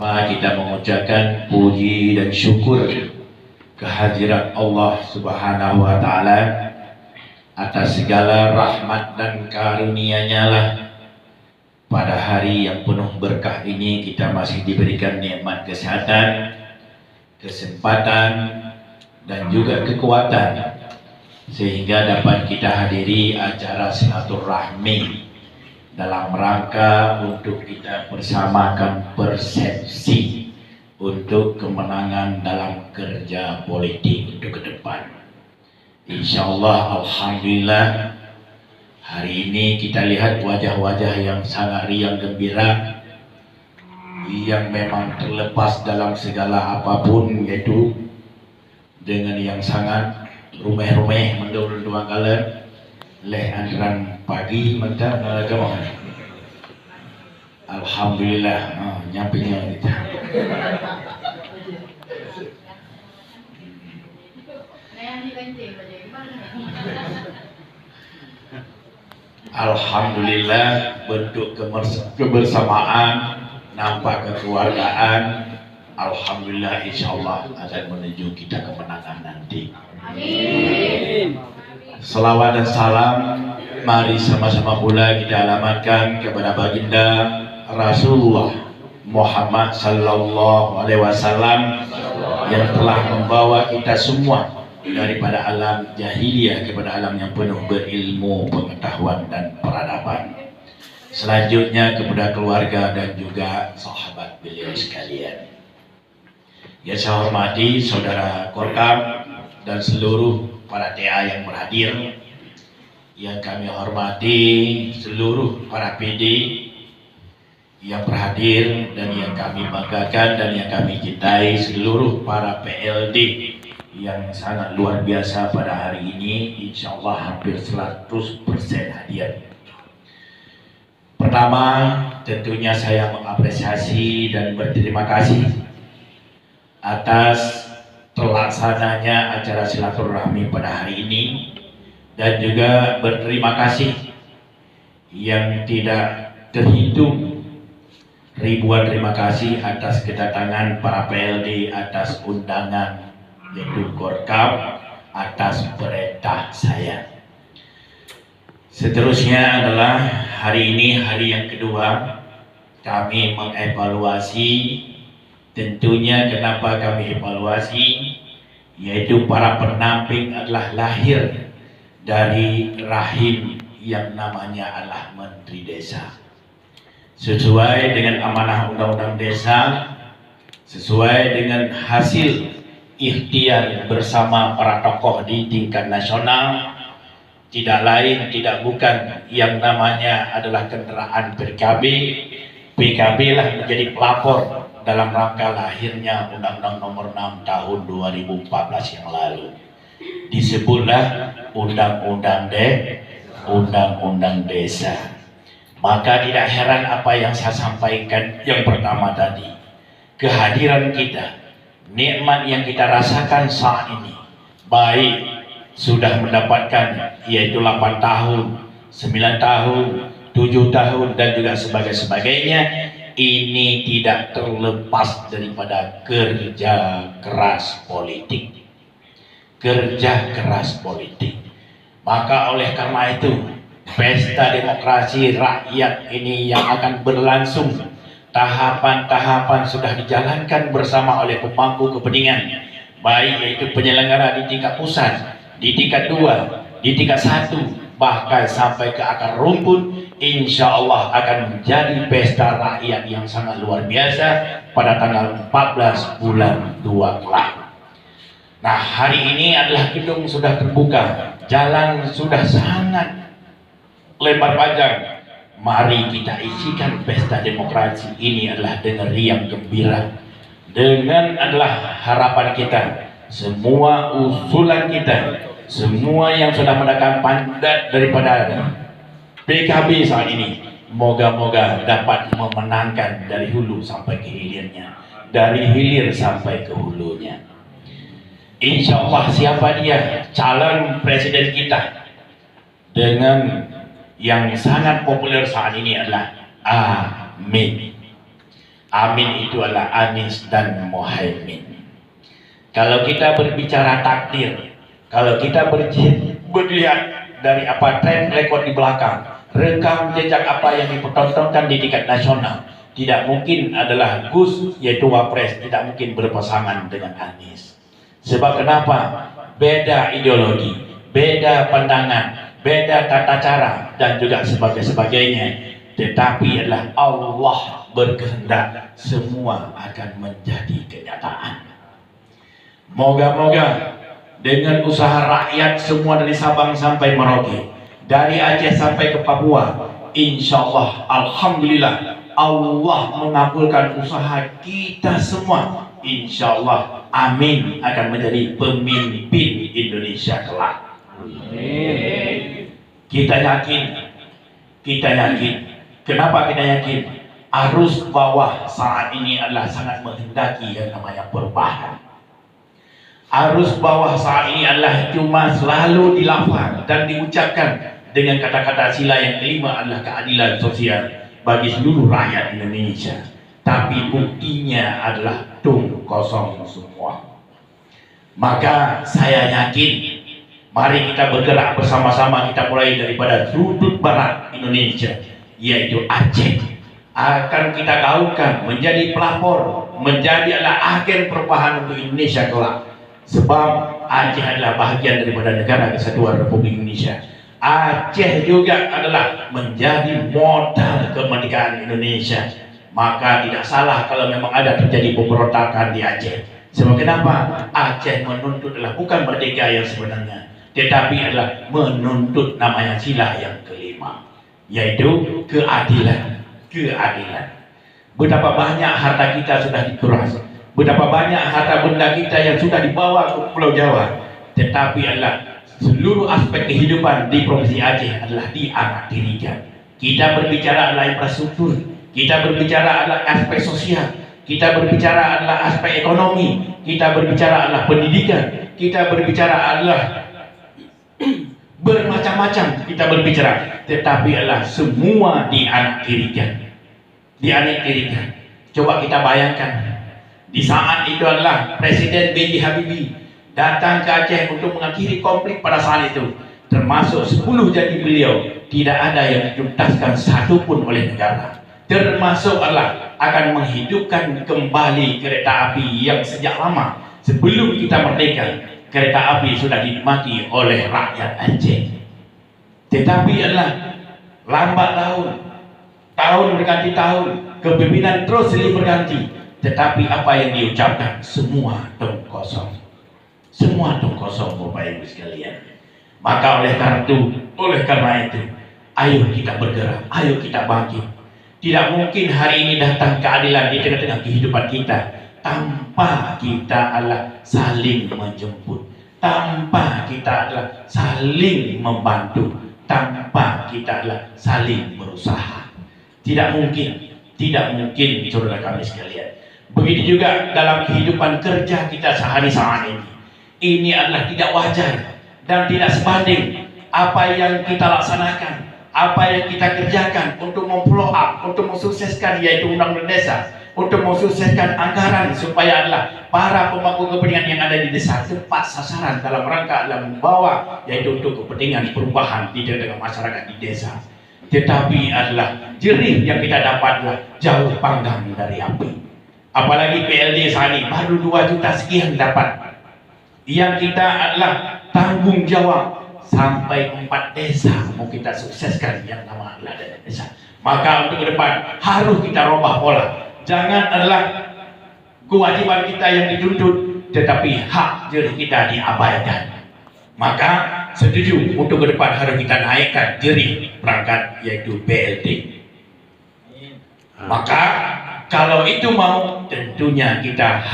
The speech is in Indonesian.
Pertama-tama kita mengucapkan puji dan syukur kehadirat Allah Subhanahu wa Ta'ala atas segala rahmat dan karunia-Nya lah. Pada hari yang penuh berkah ini kita masih diberikan nikmat kesehatan, kesempatan dan juga kekuatan sehingga dapat kita hadiri acara silaturahmi dalam rangka untuk kita bersamakan persepsi untuk kemenangan dalam kerja politik untuk ke depan. Insya Allah, alhamdulillah, hari ini kita lihat wajah-wajah yang sangat riang gembira, yang memang terlepas dalam segala apapun, yaitu dengan yang sangat rumeh-rumeh menurut dua kalian leh andran pagi mentah agama. Alhamdulillah, nyampingnya kita. Alhamdulillah, bentuk kebersamaan, nampak kekeluargaan. Alhamdulillah, insyaallah akan menuju kita kemenangan nanti. Amin. Selawat dan salam mari sama-sama pula kita alamatkan kepada baginda Rasulullah Muhammad sallallahu alaihi wasallam yang telah membawa kita semua daripada alam jahiliyah kepada alam yang penuh berilmu, pengetahuan dan peradaban. Selanjutnya kepada keluarga dan juga sahabat beliau sekalian. Yang saya hormati saudara Korkam dan seluruh para TA yang berhadir, yang kami hormati seluruh para PD yang berhadir dan yang kami banggakan dan yang kami cintai, seluruh para PLD yang sangat luar biasa pada hari ini, insya Allah hampir 100% hadir. Pertama, tentunya saya mengapresiasi dan berterima kasih atas terlaksananya acara silaturahmi pada hari ini, dan juga berterima kasih yang tidak terhitung ribuan terima kasih atas kedatangan para PLD, atas undangan yaitu Korkam, atas perintah saya. Seterusnya adalah hari ini hari yang kedua kami mengevaluasi. Tentunya kenapa kami evaluasi, yaitu para pendamping adalah lahir dari rahim yang namanya adalah Menteri Desa. Sesuai dengan amanah Undang-Undang Desa, sesuai dengan hasil ikhtiar bersama para tokoh di tingkat nasional, tidak lain tidak bukan yang namanya adalah kendaraan PKB. PKB lah menjadi pelapor dalam rangka lahirnya Undang-Undang Nomor 6 Tahun 2014 yang lalu. Disebutlah Undang-Undang Desa. Maka tidak heran apa yang saya sampaikan yang pertama tadi. Kehadiran kita, nikmat yang kita rasakan saat ini, baik sudah mendapatkan yaitu 8 tahun, 9 tahun, 7 tahun dan juga sebagainya. Ini tidak terlepas daripada kerja keras politik. Kerja keras politik. Maka oleh karena itu, pesta demokrasi rakyat ini yang akan berlangsung, tahapan-tahapan sudah dijalankan bersama oleh pemangku kepentingan, baik yaitu penyelenggara di tingkat pusat, di tingkat 2, di tingkat 1, bahkan sampai ke akar rumput. Insya Allah akan menjadi pesta rakyat yang sangat luar biasa pada tanggal 14 bulan 2 kelak. Nah, hari ini adalah gedung sudah terbuka, jalan sudah sangat lebar panjang. Mari kita isikan pesta demokrasi ini adalah dengan riang gembira. Dengan adalah harapan kita, semua usulan kita, semua yang sudah mendapat mandat daripada PKB saat ini, moga-moga dapat memenangkan dari hulu sampai ke hilirnya, dari hilir sampai ke hulunya. Insya Allah siapa dia calon presiden kita dengan yang sangat populer saat ini adalah Amin. Amin itu adalah Anies dan Muhaimin. Kalau kita berbicara takdir, kalau kita melihat dari apa tren rekod di belakang, rekam jejak apa yang dipertontonkan di tingkat nasional, tidak mungkin adalah Gus yaitu Wapres tidak mungkin berpasangan dengan Anies. Sebab kenapa? Beda ideologi, beda pandangan, beda tata cara dan juga sebagainya. Tetapi adalah Allah berkehendak semua akan menjadi kenyataan. Moga-moga dengan usaha rakyat semua dari Sabang sampai Merauke, dari Aceh sampai ke Papua, insya Allah, alhamdulillah, Allah mengabulkan usaha kita semua. Insya Allah, amin, akan menjadi pemimpin Indonesia kelak. Amin. Kita yakin. Kenapa kita yakin? Arus bawah saat ini adalah sangat menghendaki yang namanya perubahan. Arus bawah saat ini adalah cuma selalu dilafaz dan diucapkan dengan kata-kata sila yang kelima adalah keadilan sosial bagi seluruh rakyat Indonesia. Tapi buktinya adalah kosong semua. Maka saya yakin, mari kita bergerak bersama-sama, kita mulai daripada sudut barat Indonesia, yaitu Aceh. Akan kita gaungkan menjadi pelapor, menjadi adalah agen perubahan untuk Indonesia kelak. Sebab Aceh adalah bahagian daripada negara kesatuan Republik Indonesia. Aceh juga adalah menjadi modal kemerdekaan Indonesia. Maka tidak salah kalau memang ada terjadi pemberontakan di Aceh. Sebab kenapa? Aceh menuntut adalah bukan merdeka yang sebenarnya, tetapi adalah menuntut namanya sila yang kelima, yaitu keadilan. Betapa banyak harta kita sudah dikuras, betapa banyak harta benda kita yang sudah dibawa ke Pulau Jawa, tetapi adalah seluruh aspek kehidupan di Provinsi Aceh adalah dianaktirikan. Kita berbicara adalah infrastruktur, kita berbicara adalah aspek sosial, kita berbicara adalah aspek ekonomi, kita berbicara adalah pendidikan, kita berbicara adalah bermacam-macam kita berbicara, tetapi adalah semua dianaktirikan. Coba kita bayangkan, di saat itu adalah Presiden B.J. Habibie datang ke Aceh untuk mengakhiri konflik pada saat itu, termasuk 10 janji beliau, tidak ada yang dituntaskan satupun oleh negara. Termasuk adalah akan menghidupkan kembali kereta api yang sejak lama sebelum kita merdeka, kereta api sudah dinikmati oleh rakyat Aceh. Tetapi adalah lambat tahun berganti tahun, kepemimpinan terus silih berganti, tetapi apa yang diucapkan semua kosong. Semua kosong, Bapak Ibu sekalian. Maka oleh karena itu, ayo kita bergerak, ayo kita bangkit. Tidak mungkin hari ini datang keadilan di tengah-tengah kehidupan kita tanpa kita adalah saling menjemput, tanpa kita adalah saling membantu, tanpa kita adalah saling berusaha. Tidak mungkin, saudara kami sekalian. Begitu juga dalam kehidupan kerja kita sehari-hari ini. Ini adalah tidak wajar dan tidak sebanding apa yang kita laksanakan, apa yang kita kerjakan untuk memfollow up, untuk mensukseskan yaitu undang-undang desa, untuk mensukseskan anggaran supaya adalah para pemangku kepentingan yang ada di desa tepat sasaran dalam rangka dalam membawa yaitu untuk kepentingan perubahan di tengah masyarakat di desa. Tetapi adalah jerih yang kita dapatlah jauh panggang dari api. Apalagi PLD saat ini baru 2 juta sekian dapat. Yang kita adalah tanggung jawab sampai 4 desa mau kita sukseskan yang nama adalah desa. Maka untuk ke depan harus kita rubah pola. Jangan adalah kewajiban kita yang dituntut, tetapi hak jerih kita diabaikan. Maka setuju untuk ke depan harus kita naikkan jerih perangkat yaitu PLT. Maka kalau itu mau, tentunya kita